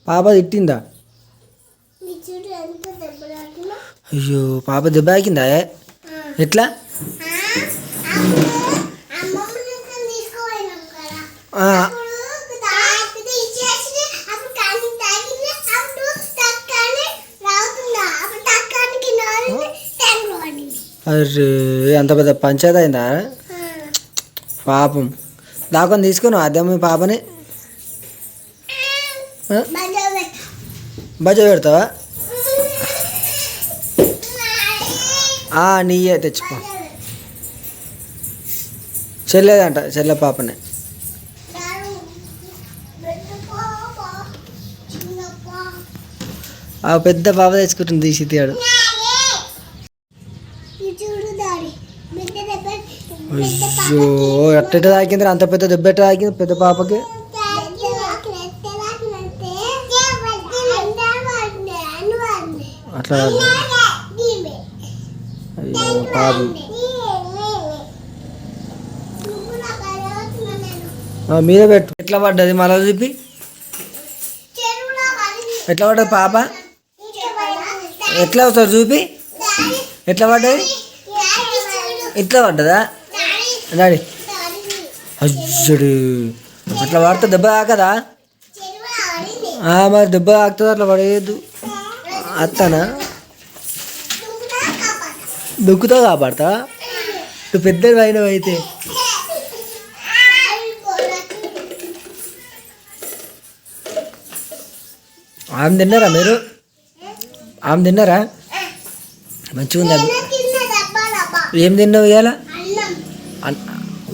పాప తిట్టిందా? అయ్యో పాప దెబ్బ తాకిందా? ఎట్లా? అరే అంత పెద్ద పంచాయతీ అయిందా? పాపం దాకొని తీసుకుని అదే మీ పాపని బజ పెడతావా? నీయే తెచ్చిపో. చెల్లేదంట, చెల్లె పాపనే. ఆ పెద్ద పాప తెచ్చుకుంటుంది తీసియాడు. అయ్యో ఎట్ట తాకింది? అంత పెద్ద దెబ్బ ఎట్ట తాకింది పెద్ద పాపకి? అట్లా అయ్యో పాపం. మీద పెట్టు. ఎట్లా పడ్డది మళ్ళీ చూపి? ఎట్లా పడ్డది పాప? ఎట్లా అవుతుంది చూపి? ఎట్లా పడ్డది? ఇట్లా పడ్డదా డాడీ? అజ్జడు అట్లా పడితే దెబ్బ తాకదా? మరి దెబ్బ తాకుతుంది, అట్లా పడేయద్దు. అత్తనా దొక్కుతో కాపాడతా? నువ్వు పెద్దది అయినవి అయితే. ఆమె తిన్నారా మీరు? ఆమె తిన్నారా? మంచిగా ఉందా? ఏం తిన్నావు ఇవాళ?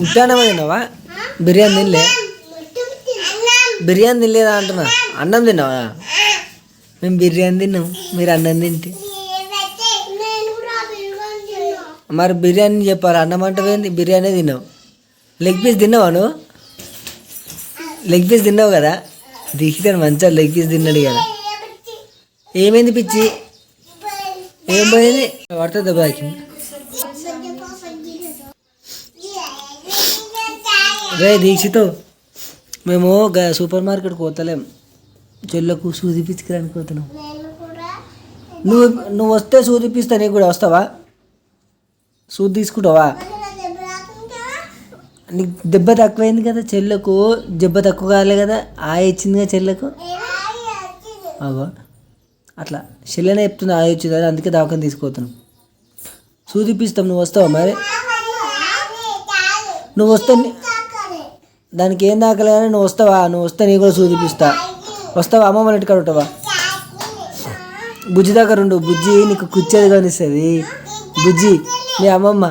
ఉట్టానమా తిన్నావా? బిర్యానీ తినలే? బిర్యానీ తినలేదా అంటున్నా. అన్నం తిన్నావా? మేము బిర్యానీ తిన్నాం, మీరు అన్నం తింటే. మరి బిర్యానీ చెప్పాలి, అన్నం అంటే బిర్యానీ తిన్నావు. లెగ్ పీస్ తిన్నావా నువ్వు? లెగ్ పీస్ తిన్నావు కదా? దిగుతాను మంచిగా లెగ్ పీస్ తిన్నాడు కదా. ఏమైంది పిచ్చి? ఏం పోయింది? పడితే దెబ్బ తాకింది. రే దీక్షిత్, మేము సూపర్ మార్కెట్కి పోతలేం, చెల్లకు సూది పిచ్చుకురానికి పోతున్నాం. నువ్వు వస్తే సూది పిస్తా, నీకు కూడా వస్తావా? సూది తీసుకుంటావా? నీకు దెబ్బ తక్కువైంది కదా, చెల్లకు దెబ్బ తక్కువ కాలే కదా, ఇచ్చింది కదా చెల్లకు. అగో అట్లా చెల్లెనే చెప్తుంది, వచ్చింది కదా, అందుకే దావకని తీసుకుపోతున్నాం. సూది పిస్తాం, నువ్వు వస్తావా? మరి నువ్వు వస్తే దానికి ఏం దాకలే కానీ నువ్వు వస్తావా? నువ్వు వస్తే నీ కూడా చూపిస్తా. వస్తావా? అమ్మమ్మ ఇంటికాడ ఉంటావా? బుజ్జి దగ్గర ఉండు. బుజ్జి నీకు కుచ్చేది కొనిస్తుంది. బుజ్జి మీ అమ్మమ్మ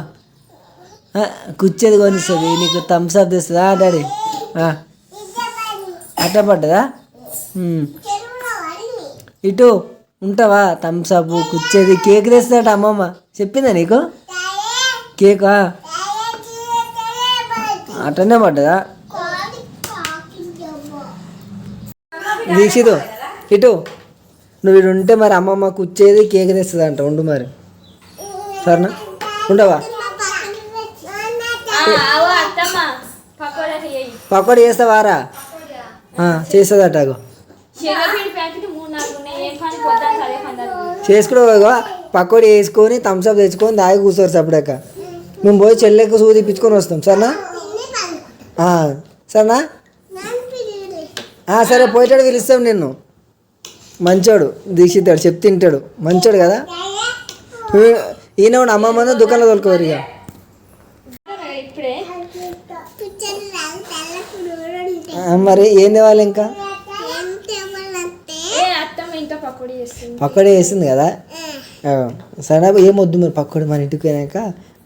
కుచ్చేది కొనిస్తుంది, నీకు థమ్స్ అప్ తెస్తుందా డాడీ? అట్లా పడ్డదా? ఇటు ఉంటావా? థమ్స్ అప్ కుచ్చేది కేక్ తెస్తుందట అమ్మమ్మ, చెప్పిందా నీకు? కేకా అట్లనే పడ్డదా? దీక్షితు ఇటు నువ్వు ఇటు ఉంటే మరి అమ్మమ్మ కూర్చేది కేక్ తెస్తుంది అంట. ఉండు మరి, సరేనా? ఉండవా? పకోడీ చేస్తావారా? చేస్తుందట. చేసుకున్నావు పకోడీ వేసుకొని థమ్స్అప్ తెచ్చుకొని దాగి కూర్చోరు సపడాక. మేము పోయి చెల్లెకు సూది తెప్పించుకొని వస్తాం, సరేనా? సరేనా? సరే పోయేటాడు పిలుస్తాం నిన్ను. మంచోడు దీక్షితాడు, చెప్తే తింటాడు, మంచోడు కదా. ఈయన అమ్మమ్మ దుకాణంలో తోలుకోరు ఇక. మరి ఏం తేవాలి ఇంకా? పకోడీ వేస్తుంది కదా. సరే ఏం వద్దు మరి పకోడీ, మన ఇంటికి పోయినాక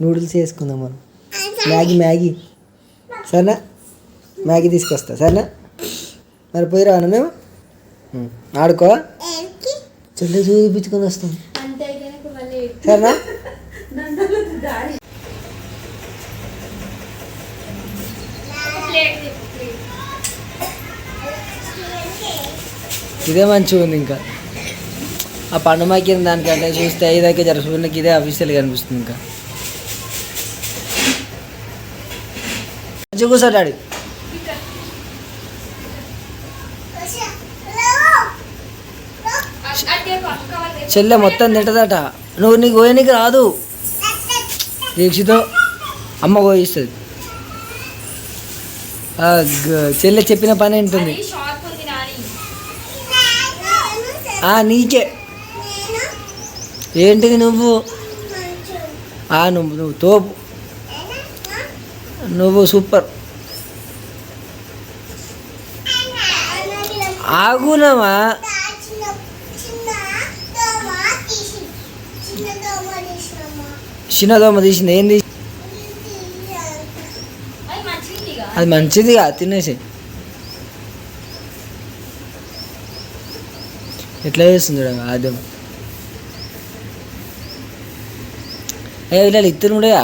నూడిల్స్ వేసుకుందాం మనం. మ్యాగీ సరేనా? మ్యాగీ తీసుకొస్తా, సరేనా? మరి పోయి రాను మేము. ఆడుకో, చెల్లి చూపించుకొని వస్తాం, సరేనా? ఇదే మంచిగా ఉంది. ఇంకా ఆ పండుమాకి దానికంటే చూస్తే ఇదైతే జరుగుతుంది, ఇదే అఫీషియల్గా అనిపిస్తుంది. ఇంకా మంచిగా కూర్చో డాడీ. చెల్లె మొత్తం తింటదట. నీకు పోయనికి రాదు. దీక్షతో అమ్మ పోయిస్తుంది. చెల్లె చెప్పిన పని ఏంటుంది. నీకే ఏంటిది నువ్వు నువ్వు తోపు, నువ్వు సూపర్. ఆగునమా చిన్న దోమ తీసింది. ఏంది అది మంచిదిగా తినేసి. ఎట్లా చేస్తుంది చూడ ఆద్యం. ఇలా ఇద్దరు ఉండేయా.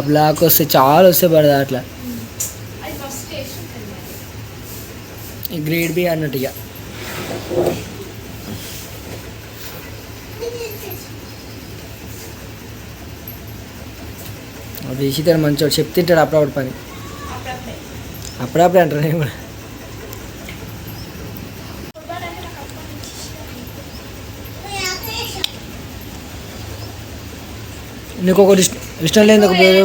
బ్లాక్ వస్తే చాలా వస్తే పడదా అట్లా. గ్రేడ్ బి అన్నట్టు ఇక. ఇషితాడు మంచోడు, చెప్తుంటాడు అప్పుడప్పుడు పని. అప్పుడప్పుడే అంటారు నేను కూడా. నీకు ఒకటి ఇష్టం లేని ఒక పేరు,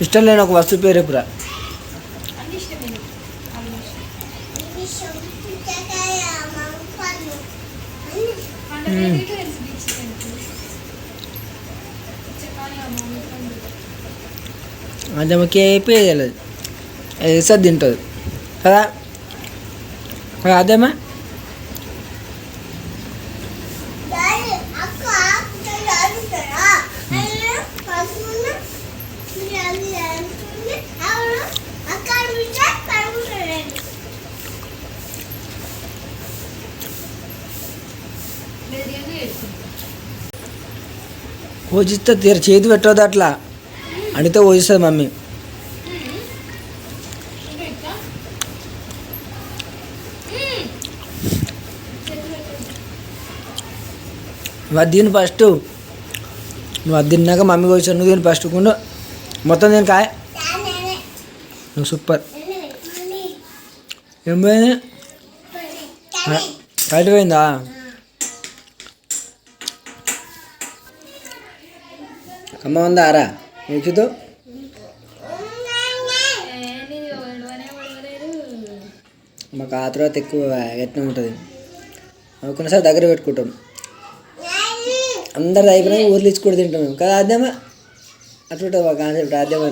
ఇష్టం లేని ఒక వస్తువు పేరు ఎప్పుడా. అది మాకు అయిపోయేది తెలియదు, వేసేది తింటుంది కదా. అదేమా పోజిస్తే తీర చేతి పెట్టదు అట్లా అడిగితే పోజిస్తుంది మమ్మీ. నువ్వు అది తిను ఫస్ట్, నువ్వు అది తిన్నాక మమ్మీ పోయిస్తావు. నువ్వు తిని ఫస్ట్ కుండా మొత్తం తిని కాయ. నువ్వు సూపర్. ఏం పోయింది, బయట పోయిందా. అమ్మ ఉందా ఆరా ఎక్కుతూ. మాకు ఆ తర్వాత ఎక్కువ ఎట్లా ఉంటుంది. కొన్నిసారి దగ్గర పెట్టుకుంటాం. అందరు అయిపోయినా ఊర్లు ఇచ్చి కూడా తింటాం మేము కదా. అదేమా అట్లా ఉంటుంది మా కాన్సెప్ట్. అదేమా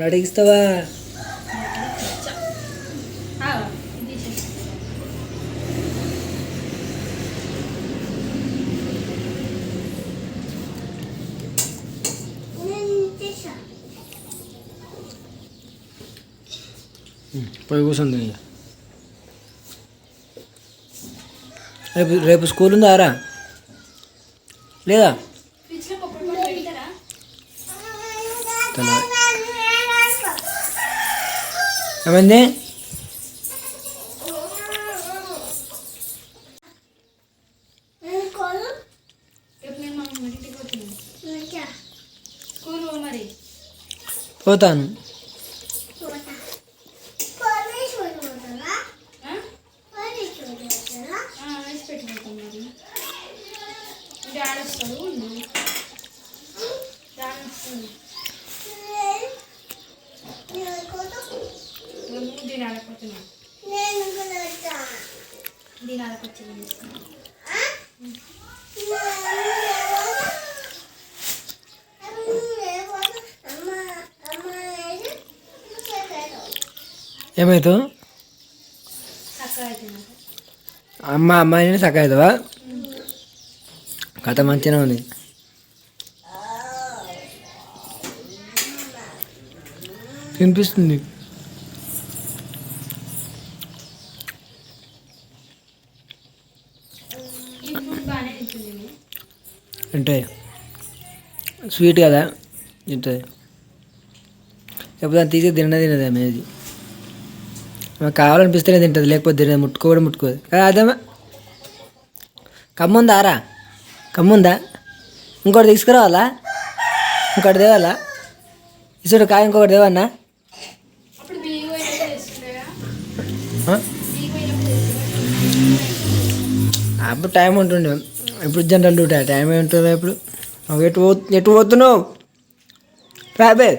డాడీకి ఇస్తావా. పోయి కూర్చుంది. రేపు రేపు స్కూల్ ఉందా రా లేదా. ఏమైంది. పోతాను. ఏమవుతావు అమ్మాయిని చక్క అవుతావా. కథ మంచిగా ఉంది. వినిపిస్తుంది. అంటే స్వీట్ కదా తింటుంది. ఎప్పుడు తీసి తినదే అనేది. మాకు కావాలనిపిస్తేనే తింటుంది, లేకపోతే తినదు. ముట్టుకోదు కదా. అదేమా కమ్ముందా రా, కమ్ముందా. ఇంకోటి తీసుకురావాలా, ఇంకోటి తేవాలా. ఇసుడు కాయ ఇంకొకటి దేవన్నా అప్పుడు టైం ఉంటుండే, ఇప్పుడు జనరల్ డ్యూటీ టైం ఏముంటుంది ఇప్పుడు. ఎటు పోతున్నావు రాబే?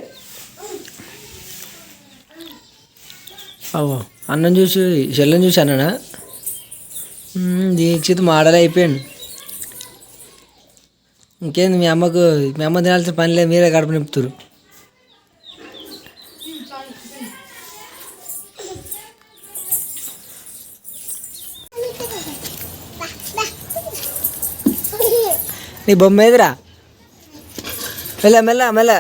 అవో అన్నం చూసి చెల్లని చూసి అన్నాడా? దీక్షిత్ మాడలే అయిపోయాడు. ఇంకేంది మీ అమ్మ తినాల్సిన పని లేదు, మీరే కడుపు నింపుతారు. నీ బొమ్మ ఏదిరా? మెల్ల మెల్ల మెల్ల.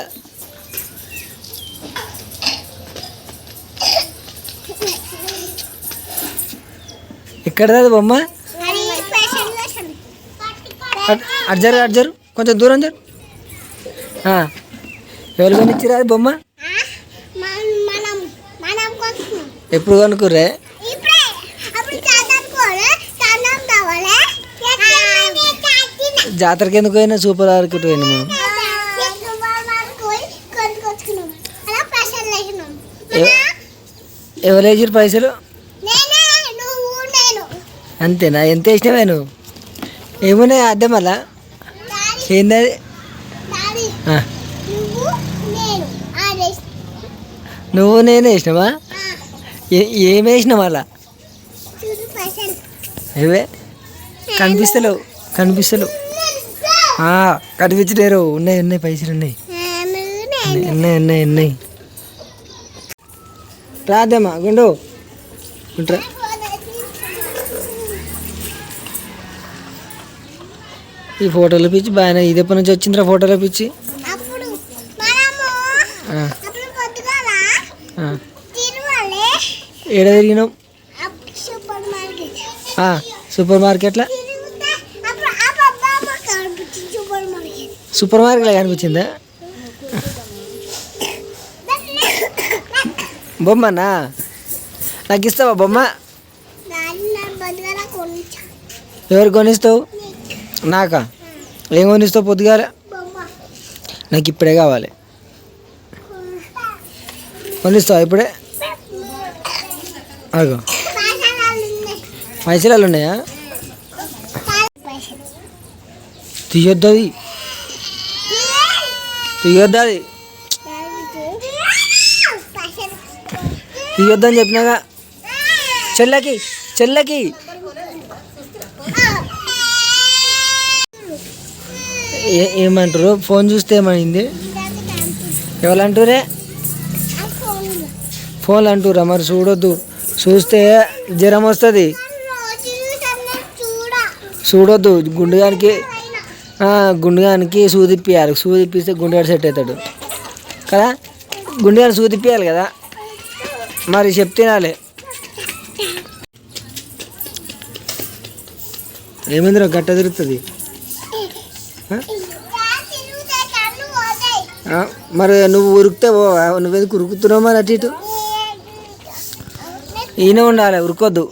ఎక్కడది బొమ్మ? అడ్జరు కొంచెం దూరం జరు. ఎవరు కొనిచ్చిరా అది బొమ్మ? ఎప్పుడు కొనుక్కుర్రే? జాతరకి ఎందుకు పోయినా? సూపర్ మార్కెట్ పోయినా మేము. ఎవరు వేసారు పైసలు? అంతేనా? ఎంత వేసినావే నువ్వు? ఏమున్నాయి అద్దె మళ్ళా? ఏంది? నువ్వు నేను వేసినావా? ఏం వేసినావు మళ్ళా? ఏవే కనిపిస్తలేవు కనిపించలేరు. ఉన్నాయి పైసలు ఉన్నాయి. రాదేమ్మా గుండు ఉంటా. ఈ ఫోటోలు పిచ్చి బాగా ఇది ఎప్పటి నుంచి వచ్చిందిరా? ఫోటోలు పిచ్చి ఏడ తిరిగినావు? సూపర్ మార్కెట్లో. సూపర్ మార్కెట్లో కనిపించిందా బొమ్మనా? నాకు ఇస్తావా బొమ్మ? ఎవరు కొనిస్తావు? నాకా? ఏం కొనిస్తావు పొద్దుగాల? నాకు ఇప్పుడే కావాలి. కొనిస్తావా ఇప్పుడే? అగో పైసలు ఉన్నాయా? తీయొద్దు అది తీయొద్దని చెప్పినాగా. చెల్లకి ఏమంటారు? ఫోన్ చూస్తే ఏమైంది? ఎవరంటారే? ఫోన్లు అంటురా? మరి చూడొద్దు, చూస్తే జ్వరం వస్తుంది. చూడొద్దు. గుండుగానికి సూదిప్పియాలి. సూదిప్పిస్తే గుండెగాడు సెట్ అవుతాడు కదా. గుండెగాడు సూదిప్పియాలి కదా, మరి చెప్తేనాలే. ఏమైందిరా గట్ట తిరుగుతుంది? మరి నువ్వు ఉరుకుతే నువ్వేది ఉరుకుతున్నావు? మరి అటు ఇటు ఈయన ఉండాలి, ఉరుకొద్దు.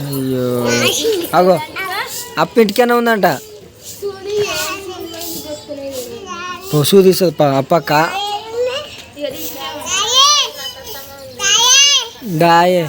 అయ్యో అగో అప్ప ఇంటికైనా ఉందంట. పశువు తీస్తుంది అప్పక్క. గాయే